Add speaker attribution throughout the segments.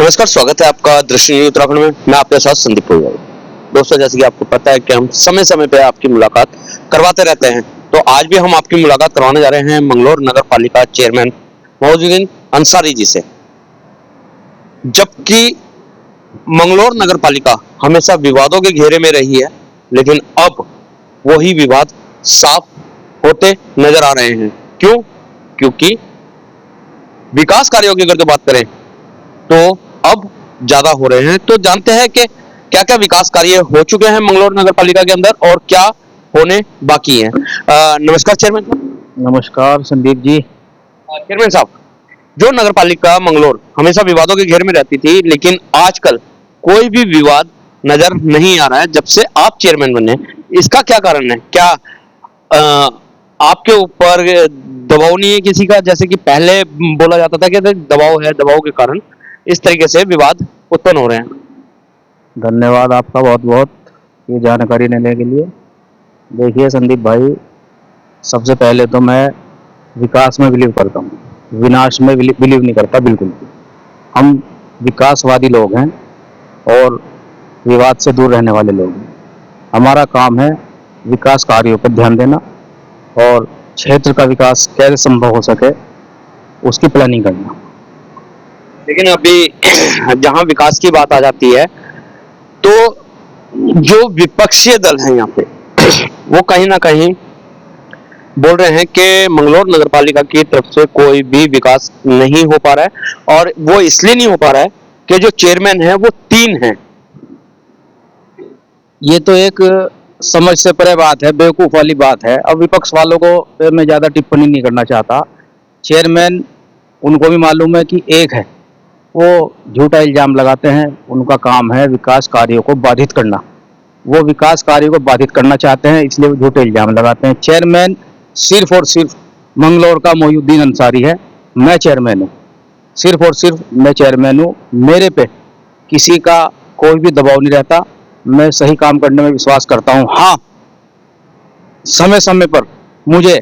Speaker 1: नमस्कार, स्वागत है आपका दृष्टि न्यूज़ उत्तराखंड में। मैं आपके साथ संदीप पुरोहित। दोस्तों, जैसे कि आपको पता है कि हम समय समय पे आपकी मुलाकात करवाते रहते हैं, तो आज भी हम आपकी मुलाकात करवाने जा रहे हैं मंगलौर नगर पालिका चेयरमैन मौजूदीन अंसारी जी से। जबकि मंगलौर नगर पालिका हमेशा विवादों के घेरे में रही है, लेकिन अब वही विवाद साफ होते नजर आ रहे हैं। क्यों? क्योंकि विकास कार्यों की अगर तो बात करें तो अब ज्यादा हो रहे हैं। तो जानते हैं कि क्या क्या विकास कार्य हो चुके हैं मंगलौर नगर पालिका के अंदर और क्या होने बाकी हैं। नमस्कार चेयरमैन साहब।
Speaker 2: नमस्कार संदीप जी।
Speaker 1: चेयरमैन साहब, जो नगर पालिका मंगलौर हमेशा विवादों के घेरे में रहती थी, लेकिन आजकल कोई भी विवाद नजर नहीं आ रहा है जब से आप चेयरमैन बने। इसका क्या कारण है? क्या अ, आपके ऊपर दबाव नहीं है किसी का, जैसे कि पहले बोला जाता था कि दबाव है, दबाव के कारण इस तरीके से विवाद उत्पन्न हो रहे हैं?
Speaker 2: धन्यवाद आपका बहुत बहुत ये जानकारी लेने के लिए। देखिए संदीप भाई, सबसे पहले तो मैं विकास में बिलीव करता हूँ, विनाश में बिलीव नहीं करता बिल्कुल भी। हम विकासवादी लोग हैं और विवाद से दूर रहने वाले लोग हैं। हमारा काम है विकास कार्यों पर ध्यान देना और क्षेत्र का विकास कैसे संभव हो सके उसकी प्लानिंग करना।
Speaker 1: लेकिन अभी जहां विकास की बात आ जाती है, तो जो विपक्षी दल है यहाँ पे वो कहीं ना कहीं बोल रहे हैं कि मंगलौर नगर पालिका की तरफ से कोई भी विकास नहीं हो पा रहा है, और वो इसलिए नहीं हो पा रहा है कि जो चेयरमैन है वो 3 हैं।
Speaker 2: ये तो एक समझ से परे बात है, बेवकूफ़ वाली बात है। अब विपक्ष वालों को पे मैं ज़्यादा टिप्पणी नहीं करना चाहता। चेयरमैन उनको भी मालूम है कि एक है, वो झूठा इल्ज़ाम लगाते हैं। उनका काम है विकास कार्यों को बाधित करना। वो विकास कार्यों को बाधित करना चाहते हैं, इसलिए वो झूठे इल्ज़ाम लगाते हैं। चेयरमैन सिर्फ और सिर्फ मंगलौर का मोहिउद्दीन अंसारी है। मैं चेयरमैन हूँ, सिर्फ और सिर्फ मैं चेयरमैन हूँ। मेरे पे किसी का कोई भी दबाव नहीं रहता। मैं सही काम करने में विश्वास करता हूँ। हाँ, समय समय पर मुझे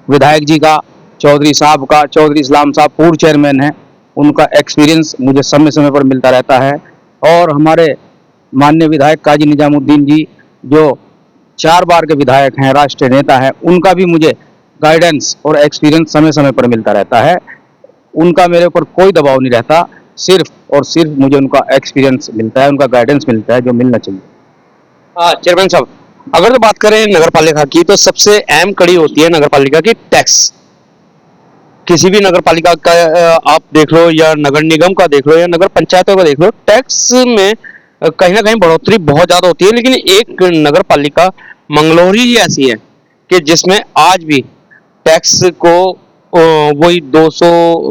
Speaker 2: विधायक जी का, चौधरी साहब का, चौधरी इस्लाम साहब पूर्व चेयरमैन हैं, उनका एक्सपीरियंस मुझे समय समय पर मिलता रहता है। और हमारे माननीय विधायक काजी निजामुद्दीन जी, जो 4 बार के विधायक हैं, राष्ट्रीय नेता हैं, उनका भी मुझे गाइडेंस और एक्सपीरियंस समय समय पर मिलता रहता है। उनका मेरे ऊपर कोई दबाव नहीं रहता। सिर्फ और सिर्फ मुझे उनका एक्सपीरियंस मिलता है, उनका गाइडेंस मिलता है, जो मिलना चाहिए।
Speaker 1: चेयरमैन साहब, अगर तो बात करें नगर पालिका की, तो सबसे अहम कड़ी होती है नगर पालिका की टैक्स। किसी भी नगर पालिका का आप देख लो, या नगर निगम का देख लो, या नगर पंचायतों का देख लो, टैक्स में कहीं ना कहीं बढ़ोतरी बहुत ज्यादा होती है। लेकिन एक नगर पालिका मंगलौर ही ऐसी है कि जिसमें आज भी टैक्स को वही 200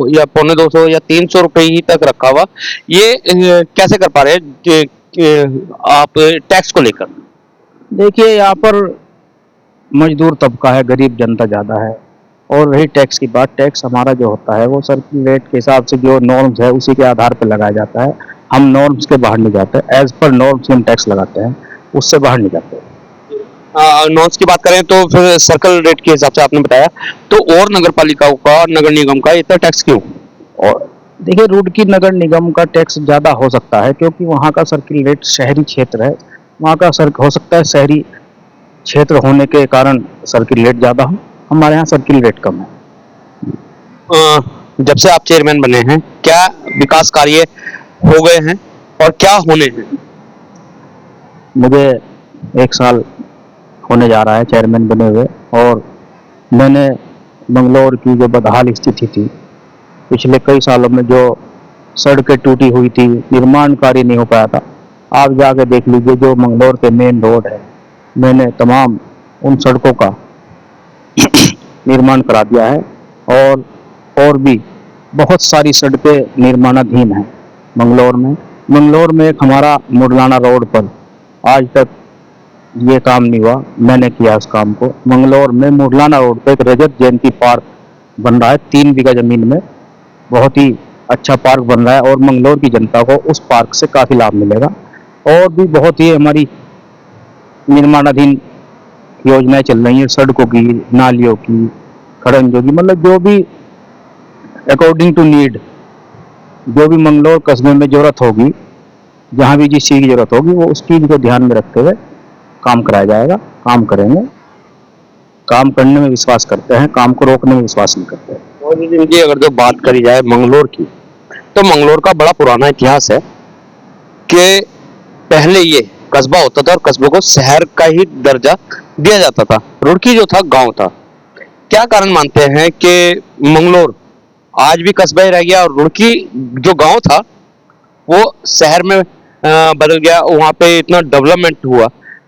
Speaker 1: या पौने 200 या 300 रुपए ही तक रखा हुआ। ये कैसे कर पा रहे हैं आप टैक्स को लेकर?
Speaker 2: देखिए, यहाँ पर मजदूर तबका है, गरीब जनता ज़्यादा है। और रही टैक्स की बात, टैक्स हमारा जो होता है वो सर्किल रेट के हिसाब से, जो नॉर्म्स है उसी के आधार पर लगाया जाता है। हम नॉर्म्स के बाहर नहीं जाते, एज पर नॉर्म्स हम टैक्स लगाते हैं, उससे बाहर नहीं जाते।
Speaker 1: नॉर्म्स की बात करें तो फिर सर्कल रेट के हिसाब से आपने बताया, तो और नगर पालिकाओं का, नगर निगम का इतना टैक्स क्यों?
Speaker 2: और देखिए, रुड़की नगर निगम का टैक्स ज़्यादा हो सकता है क्योंकि वहाँ का सर्किल रेट शहरी क्षेत्र है। वहाँ का हो सकता है शहरी क्षेत्र होने के कारण सर्किल रेट ज़्यादा हो, हमारे यहाँ सर्किल रेट कम है।
Speaker 1: जब से आप चेयरमैन बने हैं, क्या विकास कार्य हो गए हैं और क्या होने हैं?
Speaker 2: मुझे 1 साल होने जा रहा है चेयरमैन बने हुए, और मैंने मंगलौर की जो बदहाल स्थिति थी पिछले कई सालों में, जो सड़कें टूटी हुई थी, निर्माण कार्य नहीं हो पाया था, आप जाके देख लीजिए जो मंगलौर के मेन रोड है, मैंने तमाम उन सड़कों का निर्माण करा दिया है। और भी बहुत सारी सड़कें निर्माणाधीन हैं मंगलौर में। मंगलौर में एक हमारा मुरलाना रोड पर आज तक ये काम नहीं हुआ, मैंने किया उस काम को। मंगलौर में मुरलाना रोड पर एक रजत जयंती पार्क बन रहा है, 3 बीघा जमीन में, बहुत ही अच्छा पार्क बन रहा है और मंगलौर की जनता को उस पार्क से काफ़ी लाभ मिलेगा। और भी बहुत ही हमारी निर्माणाधीन योजनाएं चल रही हैं, सड़कों की, नालियों की, खड़ंजों की, मतलब जो भी अकॉर्डिंग टू नीड जो भी मंगलौर कस्बे में जरूरत होगी, जहाँ भी जिस चीज़ की जरूरत होगी, वो उस चीज़ को ध्यान में रखते हुए काम कराया जाएगा। काम करेंगे, काम करने में विश्वास करते हैं, काम को रोकने में विश्वास नहीं करते हैं।
Speaker 1: और इनकी अगर जो बात करी जाए मंगलोर की, तो मंगलोर का बड़ा पुराना इतिहास है कि पहले ये कस्बा होता था और कस्बे को शहर का ही दर्जा दिया जाता था। रुड़की जो था गांव था। क्या कारण मानते हैं कि मंगलोर आज भी कस्बा ही रह गया और रुड़की जो गांव था वो शहर में बदल गया, वहां पे इतना डेवलपमेंट हुआ?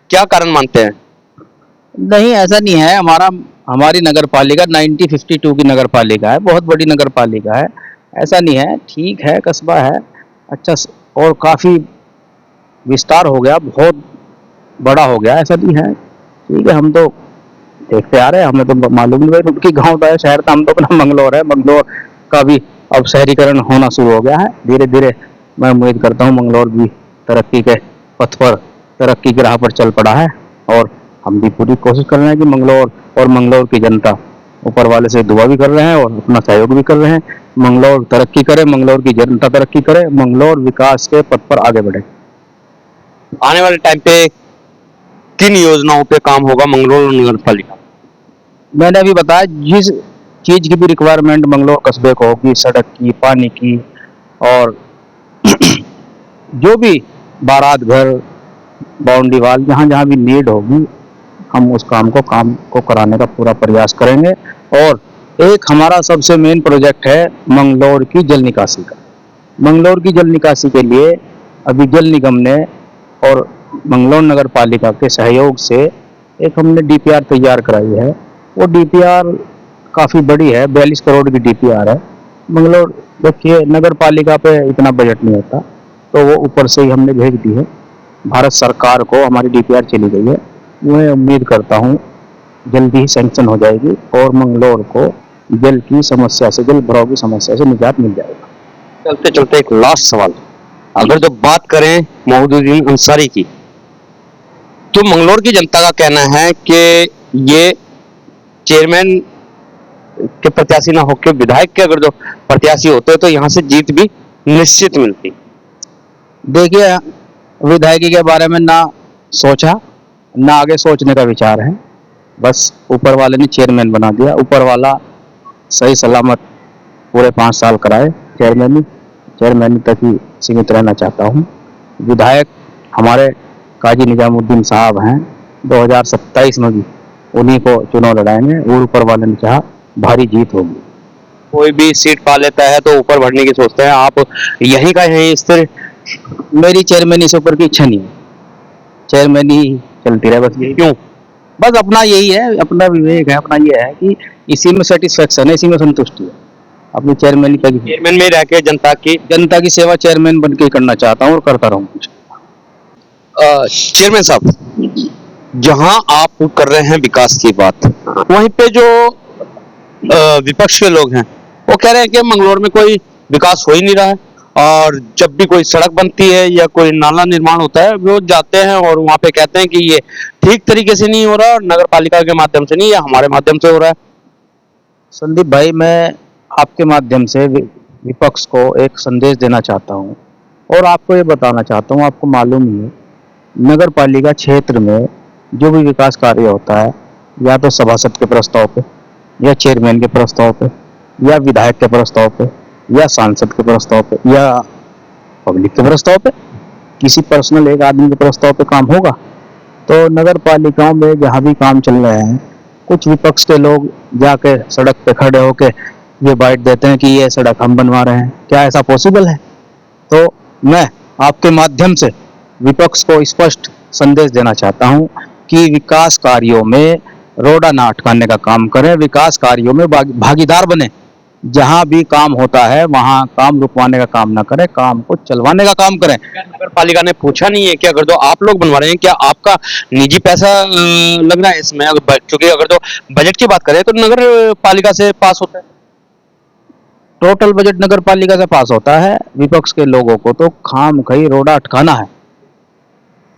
Speaker 1: क्या कारण मानते हैं?
Speaker 2: नहीं, ऐसा नहीं है। हमारी नगर पालिका 1952 की नगर पालिका है, बहुत बड़ी नगर पालिका है। ऐसा नहीं है, ठीक है, कस्बा है अच्छा और काफ़ी विस्तार हो गया, बहुत बड़ा हो गया, ऐसा नहीं है। ठीक है, हम तो देखते आ रहे हैं, हमें तो मालूम नहीं भाई रुड़की गाँव का है, शहर था, हम तो अपना मंगलौर है। मंगलौर का भी अब शहरीकरण होना शुरू हो गया है धीरे धीरे। मैं उम्मीद करता हूँ मंगलौर भी तरक्की के पथ पर, तरक्की की राह पर चल पड़ा है और हम भी पूरी कोशिश कर रहे हैं कि मंगलौर और मंगलौर की जनता ऊपर वाले से दुआ भी कर रहे हैं और अपना सहयोग भी कर रहे हैं। मंगलौर तरक्की करे, मंगलौर की जनता तरक्की करे, मंगलौर विकास के पथ पर आगे बढ़े।
Speaker 1: आने वाले टाइम पे किन योजनाओं पे काम होगा मंगलोर नगर पालिका?
Speaker 2: मैंने अभी बताया, जिस चीज़ की भी रिक्वायरमेंट मंगलौर कस्बे को होगी, सड़क की, पानी की और जो भी बारात घर, बाउंड्री वाल, जहाँ जहाँ भी नीड होगी, हम उस काम को कराने का पूरा प्रयास करेंगे। और एक हमारा सबसे मेन प्रोजेक्ट है मंगलौर की जल निकासी का। मंगलौर की जल निकासी के लिए अभी जल निगम ने और मंगलौर नगर पालिका के सहयोग से एक हमने डीपीआर तैयार कराई है। वो डीपीआर काफ़ी बड़ी है, 42 करोड़ की डीपीआर है। मंगलौर, देखिए, नगर पालिका पे इतना बजट नहीं होता, तो वो ऊपर से ही हमने भेज दी है। भारत सरकार को हमारी डीपीआर चली गई है। मैं उम्मीद करता हूँ जल्दी ही सैंक्शन हो जाएगी और मंगलौर को जल की समस्या से, जल भराव की समस्या से निजात मिल जाएगा।
Speaker 1: चलते चलते एक लास्ट सवाल, अगर जो बात करें मोहद्दीन अंसारी की, तो मंगलोर की जनता का कहना है कि ये चेयरमैन के प्रत्याशी ना होकर विधायक के अगर जो प्रत्याशी होते तो यहाँ से जीत भी निश्चित मिलती।
Speaker 2: देखिए, विधायकी के बारे में ना सोचा, ना आगे सोचने का विचार है। बस ऊपर वाले ने चेयरमैन बना दिया। ऊपर वाला सही सलामत पूरे 5 साल कराए चेयरमैन तक ही सीमित रहना चाहता हूँ। विधायक हमारे काजी निजामुद्दीन साहब हैं, 2027 में भी उन्हीं को चुनाव लड़ाएंगे और ऊपर वाले ने चाहा भारी जीत होगी।
Speaker 1: कोई भी सीट पा लेता है तो ऊपर बढ़ने की सोचते हैं, आप यहीं का यहीं स्थिर?
Speaker 2: मेरी चेयरमैन से ऊपर की इच्छा नहीं है, चेयरमैन ही चलती रहे बस। यही
Speaker 1: क्यों?
Speaker 2: बस अपना यही है, अपना विवेक है, अपना ये है कि इसी में सेटिस्फेक्शन है, इसी में संतुष्टि है। अपनी चेयरमैन
Speaker 1: में रह के
Speaker 2: जनता की सेवा चेयरमैन बन के करना चाहता हूँ और करता रहूँ।
Speaker 1: चेयरमैन साहब, जहां आप कर रहे हैं विकास की बात, वहीं पे जो विपक्ष के लोग हैं वो कह रहे हैं कि मंगलोर में कोई विकास हो ही नहीं रहा है और जब भी कोई सड़क बनती है या कोई नाला निर्माण होता है वो जाते हैं और वहां पे कहते हैं कि ये ठीक तरीके से नहीं हो रहा और नगर पालिका के माध्यम से नहीं, या हमारे माध्यम से हो रहा है।
Speaker 2: संदीप भाई, मैं आपके माध्यम से विपक्ष को एक संदेश देना चाहता हूँ और आपको ये बताना चाहता हूँ, आपको मालूम ही है, नगर पालिका क्षेत्र में जो भी विकास कार्य होता है, या तो सभासद के प्रस्ताव पे, या चेयरमैन के प्रस्ताव पे, या विधायक के प्रस्ताव पे, या सांसद के प्रस्ताव पे, या पब्लिक के प्रस्ताव पे, किसी पर्सनल एक आदमी के प्रस्ताव पे काम होगा। तो नगर पालिकाओं में जहाँ भी काम चल रहे हैं, कुछ विपक्ष के लोग जाके सड़क पे खड़े होके ये बाइट देते हैं कि ये सड़क हम बनवा रहे हैं। क्या ऐसा पॉसिबल है? तो मैं आपके माध्यम से विपक्ष को स्पष्ट संदेश देना चाहता हूं कि विकास कार्यों में रोड़ा ना अटकाने का काम करें, विकास कार्यों में भागीदार बने। जहां भी काम होता है वहां काम रुकवाने का काम ना करें, काम को चलवाने का काम करें।
Speaker 1: नगर पालिका ने पूछा नहीं है कि अगर तो आप लोग बनवा रहे हैं क्या आपका निजी पैसा लग रहा है इसमें? क्योंकि अगर तो बजट की बात करें तो नगर पालिका से पास होता है,
Speaker 2: टोटल बजट नगर पालिका से पास होता है। विपक्ष के लोगों को तो खामखई रोड़ा अटकाना है,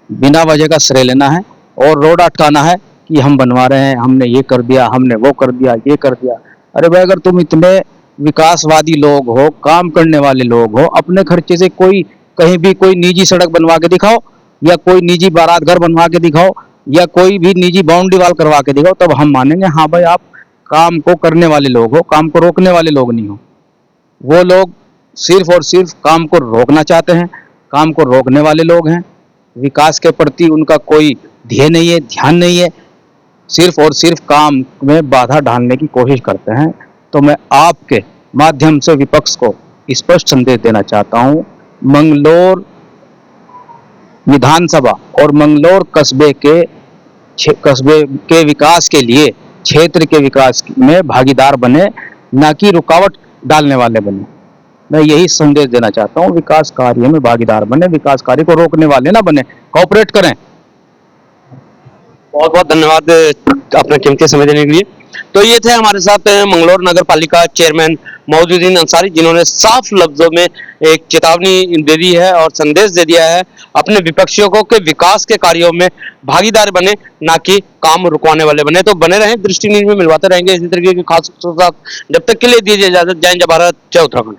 Speaker 2: बिना वजह का श्रेय लेना है और रोड़ा अटकाना है कि हम बनवा रहे हैं, हमने ये कर दिया, हमने वो कर दिया, ये कर दिया। अरे भाई, अगर तुम इतने विकासवादी लोग हो, काम करने वाले लोग हो, अपने खर्चे से कोई कहीं भी कोई निजी सड़क बनवा के दिखाओ, या कोई निजी बारात घर बनवा के दिखाओ, या कोई भी निजी बाउंड्री वाल करवा के दिखाओ, तब हम मानेंगे हाँ भाई आप काम को करने वाले लोग हो, काम को रोकने वाले लोग नहीं हो। वो लोग सिर्फ और सिर्फ काम को रोकना चाहते हैं, काम को रोकने वाले लोग हैं। विकास के प्रति उनका कोई ध्येय नहीं है, ध्यान नहीं है, सिर्फ और सिर्फ काम में बाधा डालने की कोशिश करते हैं। तो मैं आपके माध्यम से विपक्ष को स्पष्ट संदेश देना चाहता हूं, मंगलौर विधानसभा और मंगलौर कस्बे के विकास के लिए, क्षेत्र के विकास में भागीदार बने, ना कि रुकावट डालने वाले बने। मैं यही संदेश देना चाहता हूं, विकास कार्य में भागीदार बने, विकास कार्य को रोकने वाले ना बने, कोऑपरेट करें।
Speaker 1: बहुत बहुत धन्यवाद अपना कीमती समय देने के लिए। तो ये थे हमारे साथ मंगलौर नगर पालिका चेयरमैन मौजूदीन अंसारी, जिन्होंने साफ लफ्जों में एक चेतावनी दे दी है और संदेश दे दिया है अपने विपक्षियों को कि विकास के कार्यों में भागीदार बने, ना कि काम रुकवाने वाले बने। तो बने रहें, दृष्टि न्यूज में मिलवाते रहेंगे इसी तरीके के खास के साथ। जब तक के लिए दीजिए इजाजत। जय हिंद, जय भारत, जय उत्तराखंड।